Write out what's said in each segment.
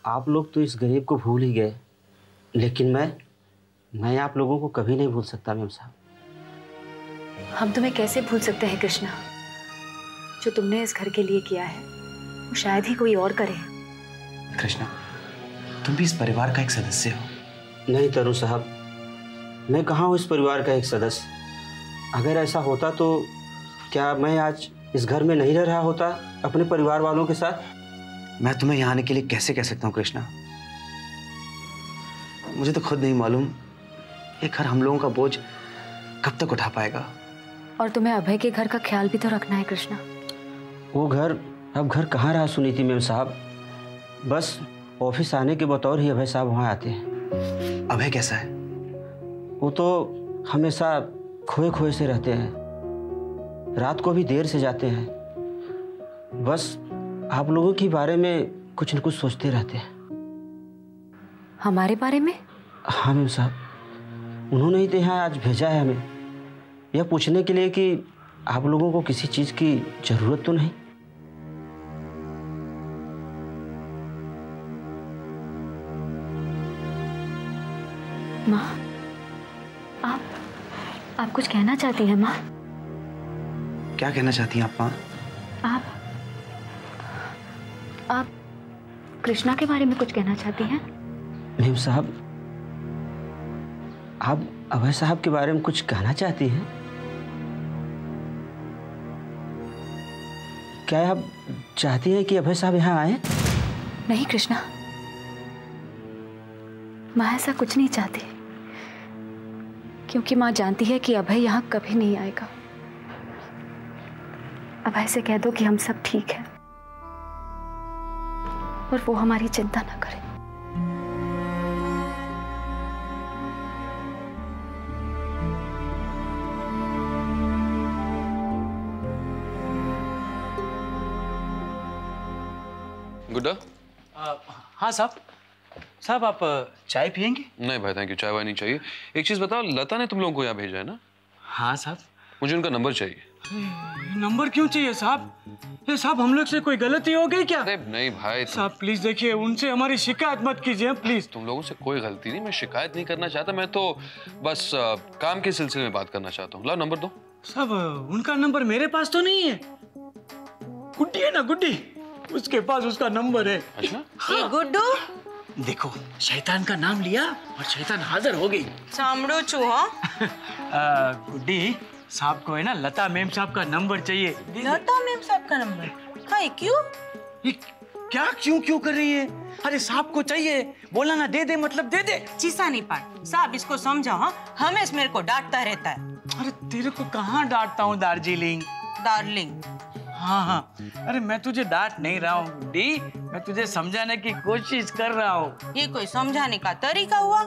आप लोग तो इस गरीब को भूल ही गए, लेकिन मैं आप लोगों को कभी नहीं भूल सकता मेम साहब। हम तुम्हें कैसे भूल सकते हैं कृष्णा? जो तुमने इस घर के लिए किया है वो शायद ही कोई और करे। कृष्णा, तुम भी इस परिवार का एक सदस्य हो। नहीं तरुण साहब, मैं कहाँ हूँ इस परिवार का एक सदस्य। अगर ऐसा होता तो क्या मैं आज इस घर में नहीं रह रहा होता अपने परिवार वालों के साथ? मैं तुम्हें यहाँ आने के लिए कैसे कह सकता हूँ कृष्णा? मुझे तो खुद नहीं मालूम ये घर हम लोगों का बोझ कब तक उठा पाएगा। और तुम्हें अभय के घर का ख्याल भी तो रखना है कृष्णा। वो घर अब घर कहाँ रहा सुनीति मेम साहब। बस ऑफिस आने के बतौर ही अभय साहब वहाँ आते हैं। अभय कैसा है? वो तो हमेशा खोए खोए से रहते हैं, रात को भी देर से जाते हैं। बस आप लोगों के बारे में कुछ न कुछ सोचते रहते हैं। हमारे बारे में? हाँ मेम साहब, उन्होंने ही तो यहाँ आज भेजा है हमें, यह पूछने के लिए कि आप लोगों को किसी चीज़ की ज़रूरत तो नहीं। माँ, आप कुछ कहना चाहती हैं माँ? क्या कहना चाहती हैं आप माँ? आप कृष्णा के बारे में कुछ कहना चाहती हैं? मेम साहब, आप अभय साहब के बारे में कुछ कहना चाहती हैं? क्या आप चाहती हैं कि अभय साहब यहाँ आए? नहीं कृष्णा, माँ ऐसा कुछ नहीं चाहती, क्योंकि माँ जानती है कि अभय यहाँ कभी नहीं आएगा। अभय से कह दो कि हम सब ठीक हैं और वो हमारी चिंता ना करे। गुड्डा? हाँ साहब आप चाय पियेंगे? नहीं भाई थैंक यू, चाय वाय नहीं चाहिए। एक चीज बताओ, लता ने तुम लोगों को यहाँ भेजा है ना? हाँ साहब। मुझे उनका नंबर चाहिए। नंबर क्यों चाहिए साहब? ये साहब हम लोग से कोई गलती हो गई क्या? अरे नहीं भाई साहब प्लीज देखिए, उनसे हमारी शिकायत मत कीजिए प्लीज। तुम लोगों से कोई गलती नहीं, मैं शिकायत नहीं करना चाहता, मैं तो बस काम के सिलसिले में बात करना चाहता हूँ। लाओ नंबर दो। साहब उनका नंबर मेरे पास तो नहीं है। गुड्डी है ना, गुड्डी, उसके पास उसका नंबर है। अच्छा? हाँ। गुड्डू देखो, शैतान का नाम लिया और शैतान हाजिर हो गई। सामड़ो छू। हाँ गुड्डी, साहब को है ना लता मैम साहब का नंबर चाहिए। लता मैम साहब का नंबर? हाँ क्यों? ये क्या क्यों कर रही है? अरे साहब को चाहिए, बोला ना दे दे मतलब दे दे। चीसा नहीं पाट साहब, इसको समझाओ। हाँ हमेशा मेरे को डांटता रहता है। अरे तेरे को कहाँ डांटता हूँ दार्जिलिंग। डार्लिंग? हाँ, अरे मैं तुझे डांट नहीं रहा हूँ गुड्डी, मैं तुझे समझाने की कोशिश कर रहा हूँ। ये कोई समझाने का तरीका हुआ?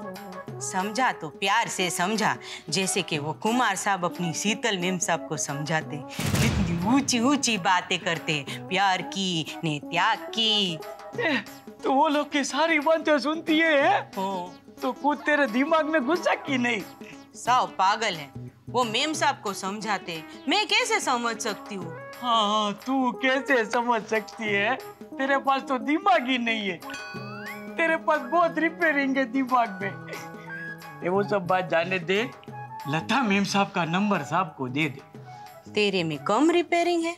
समझा तो प्यार से समझा, जैसे कि वो कुमार साहब अपनी शीतल मेम साहब को समझाते, कितनी ऊंची ऊंची बातें करते, प्यार की ने त्याग की। तो वो लोग की सारी बातें सुनती है? तो कुछ तेरे दिमाग में घुसा कि नहीं? साव पागल है, वो मेम साहब को समझाते, मैं कैसे समझ सकती हूँ? हाँ तू कैसे समझ सकती है? तेरे पास तो दिमाग ही नहीं है, तेरे पास बहुत रिपेयरिंग है दिमाग में। ये वो सब बात जाने दे, लता मेम साहब का नंबर साहब को दे दे। तेरे में कम रिपेयरिंग है?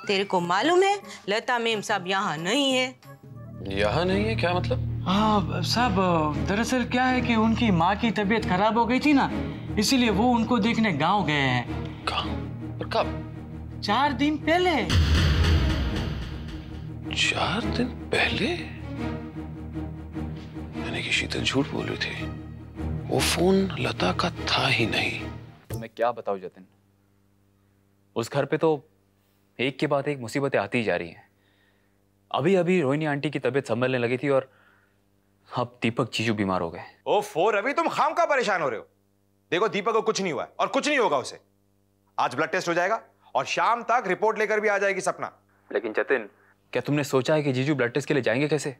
तेरे को मालूम है लता मेम साहब यहाँ नहीं है। यहाँ नहीं है क्या मतलब? हाँ साहब, दरअसल क्या है कि उनकी माँ की तबीयत खराब हो गई थी ना, इसीलिए वो उनको देखने गांव गए हैं। गांव? और कब? 4 दिन पहले। 4 दिन पहले? मैंने कि शीतल झूठ बोल रही थी, वो फोन लता का था ही नहीं। मैं क्या बताऊं जतिन, उस घर पे तो एक के बाद एक मुसीबतें आती ही जा रही हैं। अभी अभी रोहिणी आंटी की तबीयत संभलने लगी थी और अब दीपक जीजू बीमार हो गए। ओफो रवि, तुम खामखा परेशान हो रहे हो। देखो दीपक को कुछ नहीं हुआ है और कुछ नहीं होगा उसे। आज ब्लड टेस्ट हो जाएगा और शाम तक रिपोर्ट लेकर भी आ जाएगी सपना। लेकिन जतिन, क्या तुमने सोचा है कि जीजू ब्लड टेस्ट के लिए जाएंगे कैसे?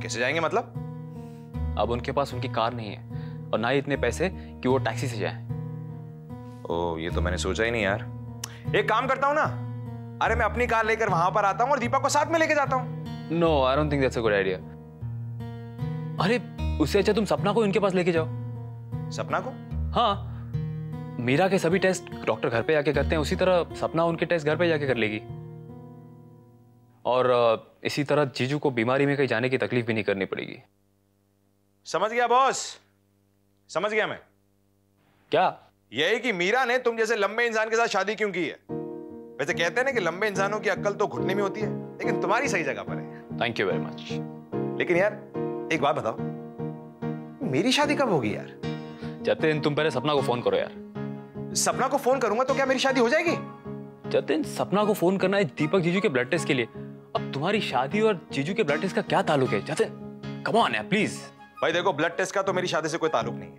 कैसे जाएंगे मतलब? अब उनके पास उनकी कार नहीं है और ना ही इतने पैसे कि वो टैक्सी से जाएं। ओ ये तो मैंने सोचा ही नहीं यार। एक काम करता हूं ना, अरे मैं अपनी कार लेकर वहां पर आता हूं और दीपक को साथ में लेके जाता हूं। No, I don't think that's a good idea. अरे उससे अच्छा तुम सपना को इनके पास लेके जाओ। सपना को? हाँ, मीरा के सभी टेस्ट डॉक्टर घर पे जाके करते हैं, उसी तरह सपना उनके टेस्ट घर पे जाके कर लेगी। और इसी तरह जीजू को बीमारी में कहीं जाने की तकलीफ भी नहीं करनी पड़ेगी। समझ गया बॉस, समझ गया मैं। क्या? यही कि मीरा ने तुम जैसे लंबे इंसान के साथ शादी क्यों की है। वैसे कहते हैं ना कि लंबे इंसानों की अक्ल तो घुटने में होती है, लेकिन तुम्हारी सही जगह पर है। Thank you very much. लेकिन यार एक बात बताओ, मेरी शादी कब होगी यार? जतिन तुम पहले सपना को फोन करो यार। सपना को फोन करूंगा तो क्या मेरी शादी हो जाएगी? जतिन सपना को फोन करना है दीपक जीजू के ब्लड टेस्ट के लिए। अब तुम्हारी शादी और जीजू के ब्लड टेस्ट का क्या ताल्लुक है? जतिन कम ऑन यार प्लीज। भाई देखो, ब्लड टेस्ट का तो मेरी शादी से कोई ताल्लुक नहीं है,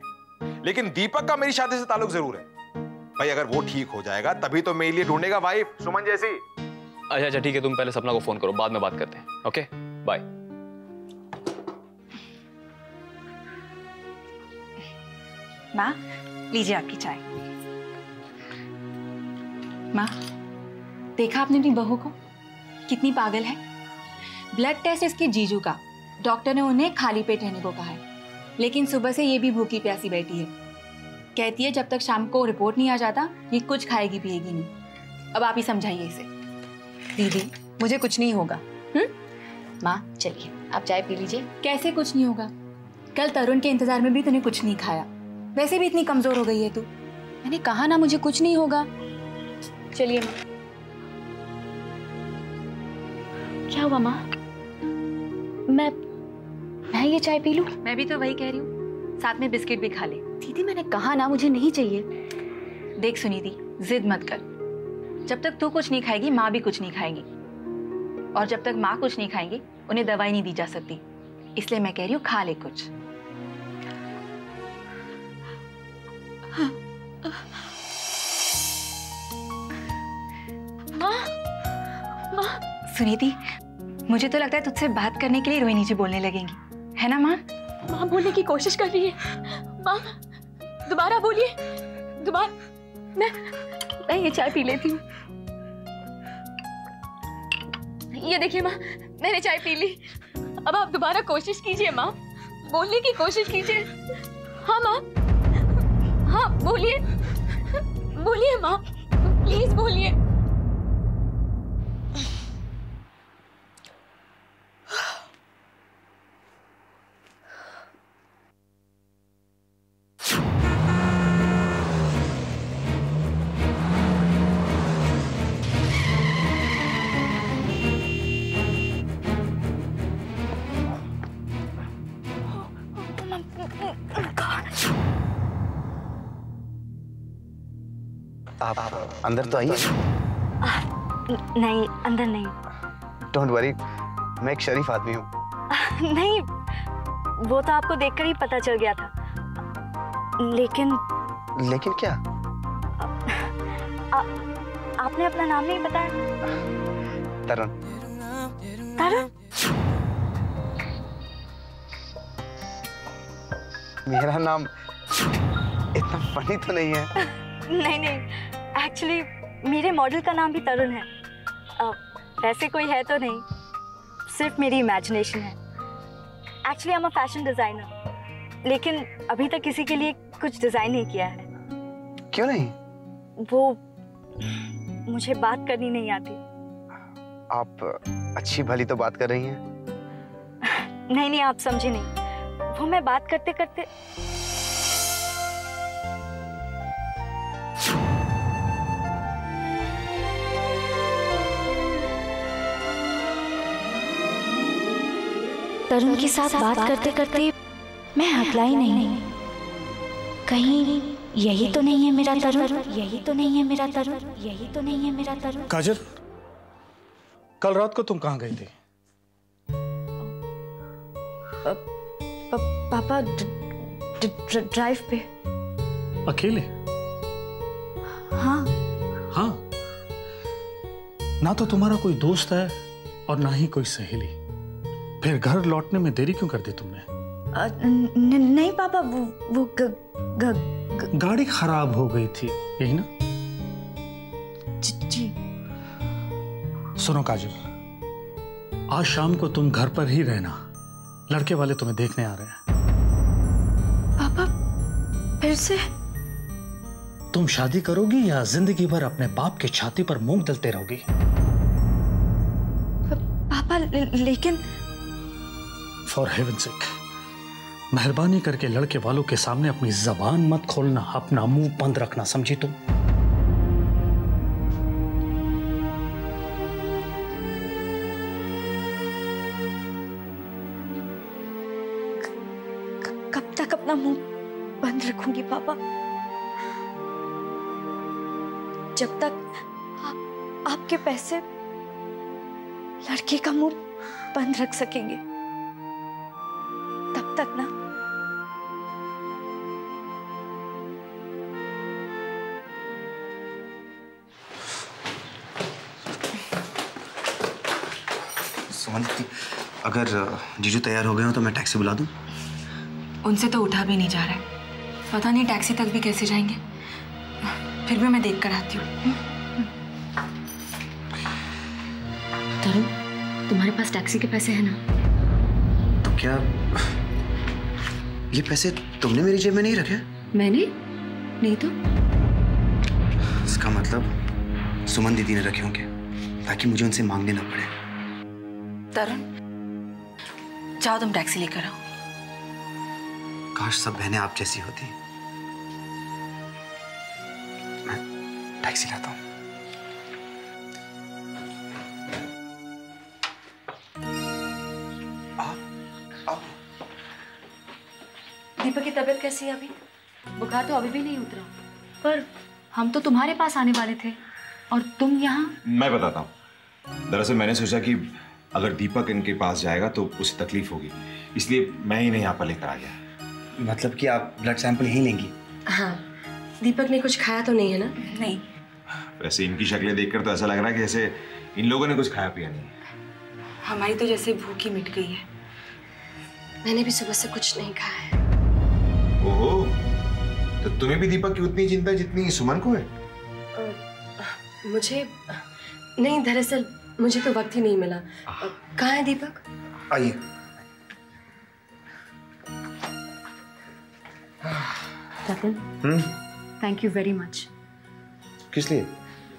लेकिन दीपक का मेरी शादी से ताल्लुक जरूर है। भाई अगर वो ठीक हो जाएगा तभी तो मेरे लिए ढूंढेगा वाइफ सुमन जैसी। अच्छा अच्छा ठीक है, तुम पहले सपना को फोन करो, बाद में बात करते हैं। Okay bye. माँ लीजिए आपकी चाय। माँ देखा आपने अपनी बहू को, कितनी पागल है। ब्लड टेस्ट इसके जीजू का, डॉक्टर ने उन्हें खाली पेट रहने को कहा है, लेकिन सुबह से ये भी भूखी प्यासी बैठी है। कहती है जब तक शाम को रिपोर्ट नहीं आ जाता ये कुछ खाएगी पिएगी नहीं। अब आप ही समझाइए इसे। दीदी मुझे कुछ नहीं होगा। माँ चलिए आप चाय पी लीजिए। कैसे कुछ नहीं होगा? कल तरुण के इंतजार में भी तूने कुछ नहीं खाया, वैसे भी इतनी कमजोर हो गई है तू। मैंने कहा ना मुझे कुछ नहीं होगा। चलिए माँ। क्या हुआ माँ? मैं ये चाय पी लूं? मैं भी तो वही कह रही हूँ, साथ में बिस्किट भी खा ले। दीदी मैंने कहा ना मुझे नहीं चाहिए। देख सुनीति, जिद मत कर। जब तक तू कुछ नहीं खाएगी माँ भी कुछ नहीं खाएगी, और जब तक माँ कुछ नहीं खाएंगी उन्हें दवाई नहीं दी जा सकती। इसलिए मैं कह रही हूँ खा ले कुछ। माँ सुनीति, मुझे तो लगता है तुझसे बात करने के लिए रोहिणी जी बोलने लगेंगी, है ना माँ? माँ बोलने की कोशिश कर रही है। माँ दोबारा बोलिए, दोबारा। मैं ये चाय पी लेती हूँ। ये देखिए माँ, मैंने चाय पी ली। अब आप दोबारा कोशिश कीजिए माँ, बोलने की कोशिश कीजिए। हाँ माँ, हाँ बोलिए, बोलिए माँ, प्लीज बोलिए। आप अंदर तो आइए। नहीं अंदर नहीं। डोंट वरी, मैं एक शरीफ आदमी हूँ। नहीं, वो तो आपको देखकर ही पता चल गया था। लेकिन क्या? आपने अपना नाम नहीं बताया। तरुण। तरुण? मेरा नाम इतना फनी तो नहीं है। नहीं, एक्चुअली मेरे मॉडल का नाम भी तरुण है। वैसे कोई है तो नहीं, सिर्फ मेरी इमेजिनेशन है। Actually I am a fashion designer, लेकिन अभी तक किसी के लिए कुछ डिजाइन नहीं किया है। क्यों नहीं? वो मुझे बात करनी नहीं आती। आप अच्छी भली तो बात कर रही हैं। नहीं, आप समझे नहीं। वो मैं बात करते करते तरुण के साथ बात करते करते मैं हकला ही नहीं। कहीं यही तो नहीं है मेरा तरुण, यही तो नहीं है मेरा तरुण, यही तो नहीं है मेरा तरुण। काजल, कल रात को तुम कहाँ गई थी? पापा ड्राइव पे। अकेले? हाँ। ना तो तुम्हारा कोई दोस्त है और ना ही कोई सहेली, फिर घर लौटने में देरी क्यों कर दी तुमने? नहीं पापा, वो गाड़ी खराब हो गई थी, यही ना? जी। सुनो काजल, आज शाम को तुम घर पर ही रहना, लड़के वाले तुम्हें देखने आ रहे हैं। पापा फिर से? तुम शादी करोगी या जिंदगी भर अपने बाप की छाती पर मूंग दलते रहोगी? पापा लेकिन फॉर हेवन सेक, मेहरबानी करके लड़के वालों के सामने अपनी जबान मत खोलना, अपना मुंह बंद रखना, समझी तुम? कब तक अपना मुंह बंद रखूंगी पापा? जब तक आपके पैसे लड़के का मुंह बंद रख सकेंगे तब तक ना। सुमन, अगर जीजू तैयार हो गए हो तो मैं टैक्सी बुला दूं? उनसे तो उठा भी नहीं जा रहा है, पता नहीं टैक्सी तक भी कैसे जाएंगे। फिर भी मैं देख कर आती हूँ। तरुण, तुम्हारे पास टैक्सी के पैसे हैं ना? तो क्या ये पैसे तुमने मेरी जेब में नहीं रखे? मैंने नहीं तो। इसका मतलब सुमन दीदी ने रखे होंगे ताकि मुझे उनसे मांगने ना पड़े। तरुण, जाओ तुम टैक्सी लेकर आओ। काश सब बहनें आप जैसी होती। मैं टैक्सी लाता हूँ। दीपक की तबीयत कैसी है अभी? बुखार तो अभी भी नहीं उतरा, पर हम तो तुम्हारे पास आने वाले थे और तुम यहाँ। मैं बताता हूँ। दरअसल मैंने सोचा कि अगर दीपक इनके पास जाएगा तो उसे तकलीफ होगी, इसलिए मैं ही नहीं यहाँ पर लेकर आ गया। मतलब कि आप ब्लड सैंपल ही लेंगी? हाँ, दीपक ने कुछ खाया तो नहीं है ना? नहीं। वैसे इनकी शक्लें देखकर तो ऐसा लग रहा है कि जैसे इन लोगों ने कुछ खाया पिया नहीं। हमारी तो जैसे भूख ही मिट गई है। मैंने भी सुबह से कुछ नहीं खाया है। ओहो, तो तुम्हें भी दीपक की उतनी चिंता है जितनी सुमन को है? मुझे नहीं, दरअसल मुझे तो वक्त ही नहीं मिला। कहाँ है दीपक? आइए। रतन, थैंक यू वेरी मच। किस लिए?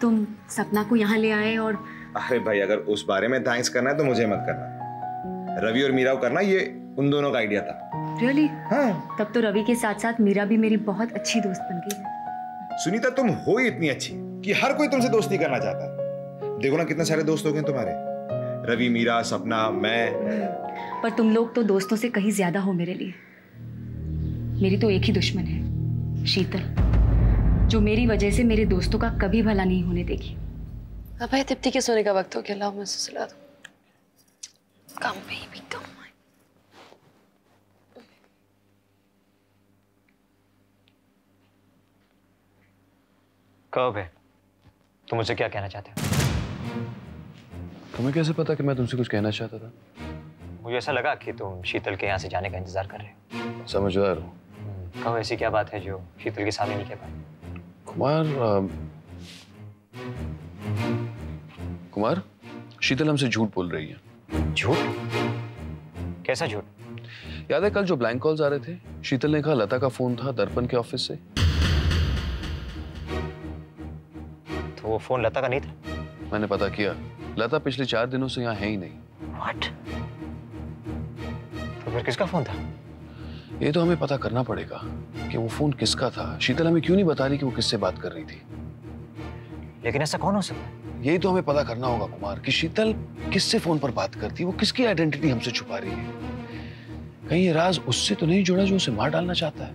तुम सपना को यहाँ ले आए और। अरे भाई, अगर उस बारे में थैंक्स करना है तो मुझे मत करना। रवि और मीरा को करना, ये उन दोनों का आइडिया था। रियली? हाँ। तब तो रवि के साथ साथ मीरा भी मेरी बहुत अच्छी दोस्त बन गई है। सुनीता, तुम हो ही इतनी अच्छी कि हर कोई तुमसे दोस्ती करना चाहता है। देखो ना कितने सारे दोस्त हो गए तुम्हारे, रवि, मीरा, सपना, मैं। पर तुम लोग तो दोस्तों से कहीं ज्यादा हो मेरे लिए। मेरी तो एक ही दुश्मन है, शीतल, जो मेरी वजह से मेरे दोस्तों का कभी भला नहीं होने देगी। अब भाई तिप्ती के सोने का वक्त हो गया, लाओ मैं सुला दूं। Come baby, come on. कब है? तुम मुझे क्या कहना चाहते हो? तुम्हें कैसे पता कि मैं तुमसे कुछ कहना चाहता था? मुझे ऐसा लगा कि तुम शीतल के यहाँ से जाने का इंतजार कर रहे हो। समझदार हूँ। कहो, ऐसी क्या बात है जो शीतल के सामने नहीं कह पाए? कुमार, शीतल हमसे झूठ बोल रही है। झूठ? कैसा झूठ? याद है कल जो ब्लैंक कॉल्स आ रहे थे, शीतल ने कहा लता का फोन था दर्पण के ऑफिस से। तो वो फोन लता का नहीं था? मैंने पता किया, लता पिछले 4 दिनों से यहाँ है ही नहीं। What? तो फिर किसका फोन था? ये तो हमें पता करना पड़ेगा कि वो फोन किसका था। शीतल हमें क्यों नहीं बता रही कि वो किससे बात कर रही थी? लेकिन ऐसा कौन हो सकता है? यही तो हमें पता करना होगा कुमार कि शीतल किससे फोन पर बात करती है, वो किसकी आइडेंटिटी हमसे छुपा रही है। कहीं ये राज उससे तो नहीं जुड़ा जो उसे मार डालना चाहता है।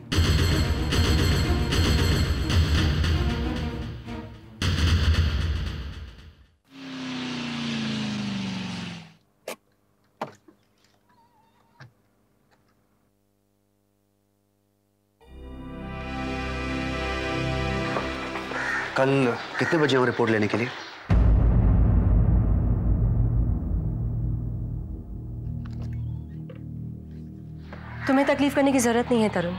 कल कितने बजे हो रिपोर्ट लेने के लिए? तुम्हें तकलीफ करने की जरूरत नहीं है तरुण।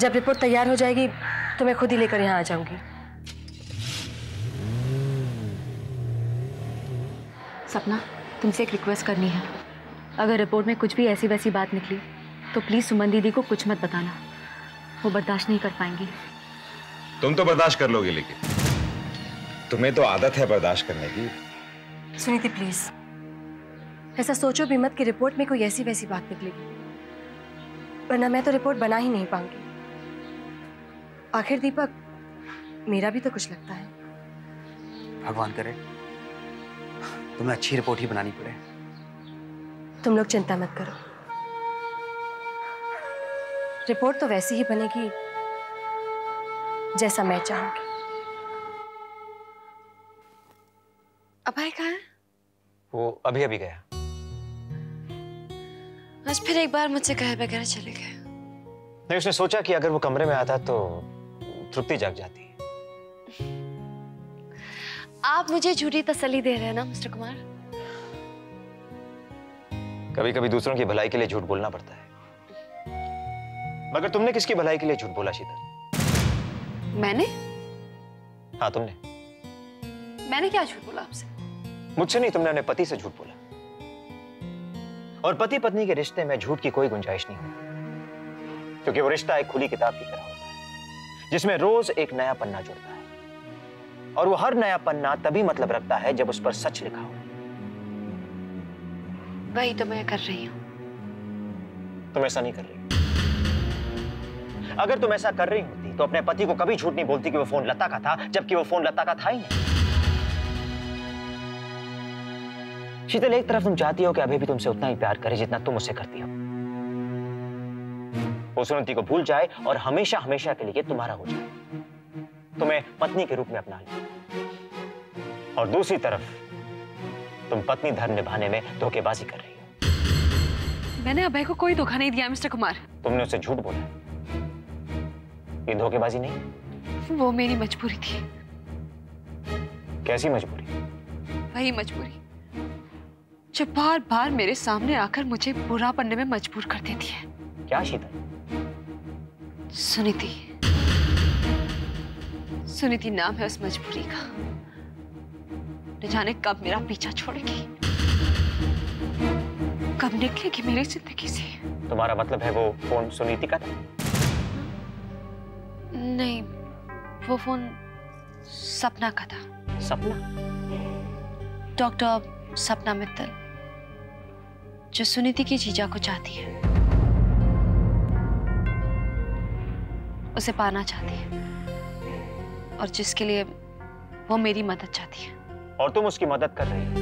जब रिपोर्ट तैयार हो जाएगी तो मैं खुद ही लेकर यहाँ आ जाऊंगी। सपना, तुमसे एक रिक्वेस्ट करनी है। अगर रिपोर्ट में कुछ भी ऐसी वैसी बात निकली तो प्लीज सुमन दीदी को कुछ मत बताना, वो बर्दाश्त नहीं कर पाएंगी। तुम तो बर्दाश्त कर लोगे, लेकिन तुम्हें तो आदत है बर्दाश्त करने की। सुनीति प्लीज, ऐसा सोचो भी मत कि रिपोर्ट में कोई ऐसी वैसी बात निकलेगी, वरना मैं तो रिपोर्ट बना ही नहीं पाऊंगी। आखिर दीपक, मेरा भी तो कुछ लगता है। भगवान करे तुम्हें अच्छी रिपोर्ट ही बनानी पड़े। तुम लोग चिंता मत करो, रिपोर्ट तो वैसी ही बनेगी जैसा मैं चाहूंगी। अभय कहाँ है? वो अभी अभी गया। आज फिर एक बार मुझसे कहे बगैर चले गए। नहीं, उसने सोचा कि अगर वो कमरे में आता तो तृप्ति जाग जाती। आप मुझे झूठी तसल्ली दे रहे हैं ना मिस्टर कुमार? कभी कभी दूसरों की भलाई के लिए झूठ बोलना पड़ता है। मगर तुमने किसकी भलाई के लिए झूठ बोला शीतल? मैंने? हाँ तुमने। मैंने क्या झूठ बोला आपसे? मुझसे नहीं, तुमने अपने पति से झूठ बोला। और पति पत्नी के रिश्ते में झूठ की कोई गुंजाइश नहीं होती, क्योंकि वो रिश्ता एक खुली किताब की तरह होता है, जिसमें रोज एक नया पन्ना जुड़ता है, और वो हर नया पन्ना तभी मतलब रखता है जब उस पर सच लिखा हो। वही तो मैं कर रही हूं। तुम ऐसा नहीं कर रही। अगर तुम ऐसा कर रही होती तो अपने पति को कभी झूठ नहीं बोलती कि वो फोन लता का था, जबकि वो फोन लता का था ही नहीं। शीतल, एक तरफ तुम चाहती हो कि अभी भी तुमसे उतना ही प्यार करे जितना तुम उससे करती हो, वो सुनीति को भूल जाए और हमेशा हमेशा के लिए तुम्हारा हो जाए, तुम्हें पत्नी के रूप में अपना ले। और दूसरी तरफ तुम पत्नी धर्म निभाने में धोखेबाजी कर रही हो। मैंने अभय को कोई धोखा नहीं दिया मिस्टर कुमार। तुमने उससे झूठ बोला, ये धोखेबाजी नहीं? वो मेरी मजबूरी थी। कैसी मजबूरी? वही मजबूरी जो बार बार मेरे सामने आकर मुझे बुरा बनने में मजबूर कर देती है। क्या शीतल? सुनीति। सुनीति नाम है उस मजबूरी का। न जाने कब मेरा पीछा छोड़ेगी, कब निकलेगी मेरी जिंदगी से। तुम्हारा मतलब है वो फोन सुनीति का था? नहीं, वो फोन सपना का था। सपना? डॉक्टर सपना मित्तल, जो सुनीति की जीजा को चाहती है, उसे पाना चाहती है, और जिसके लिए वो मेरी मदद चाहती है। और तुम उसकी मदद कर रही हो,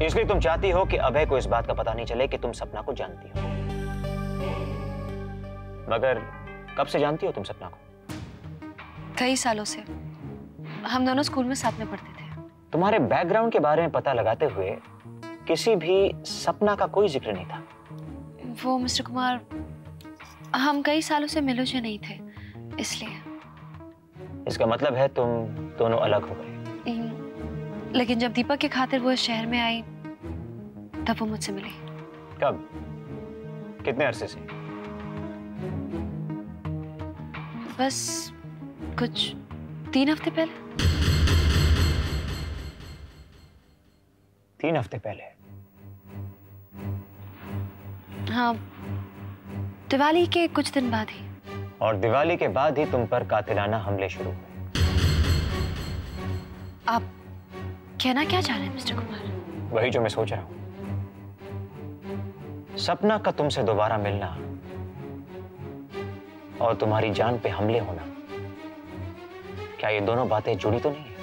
इसलिए तुम चाहती हो कि अभय को इस बात का पता नहीं चले कि तुम सपना को जानती हो। मगर कब से जानती हो तुम सपना को? कई सालों से। हम दोनों स्कूल में साथ में पढ़ते थे। तुम्हारे बैकग्राउंड के बारे में पता लगाते हुए किसी भी सपना का कोई जिक्र नहीं था। वो मिस्टर कुमार, हम कई सालों से मिले जुले नहीं थे, इसलिए। इसका मतलब है तुम दोनों अलग हो गए। लेकिन जब दीपक के खातिर वो इस शहर में आई, तब वो मुझसे मिली। कब? कितने अरसे से? बस कुछ 3 हफ्ते पहले। 3 हफ्ते पहले? हाँ, दिवाली के कुछ दिन बाद ही। और दिवाली के बाद ही तुम पर कातिलाना हमले शुरू हुए। आप कहना क्या चाह रहे हैं मिस्टर कुमार? वही जो मैं सोच रहा हूं। सपना का तुमसे दोबारा मिलना और तुम्हारी जान पे हमले होना, क्या ये दोनों बातें जुड़ी तो नहीं है?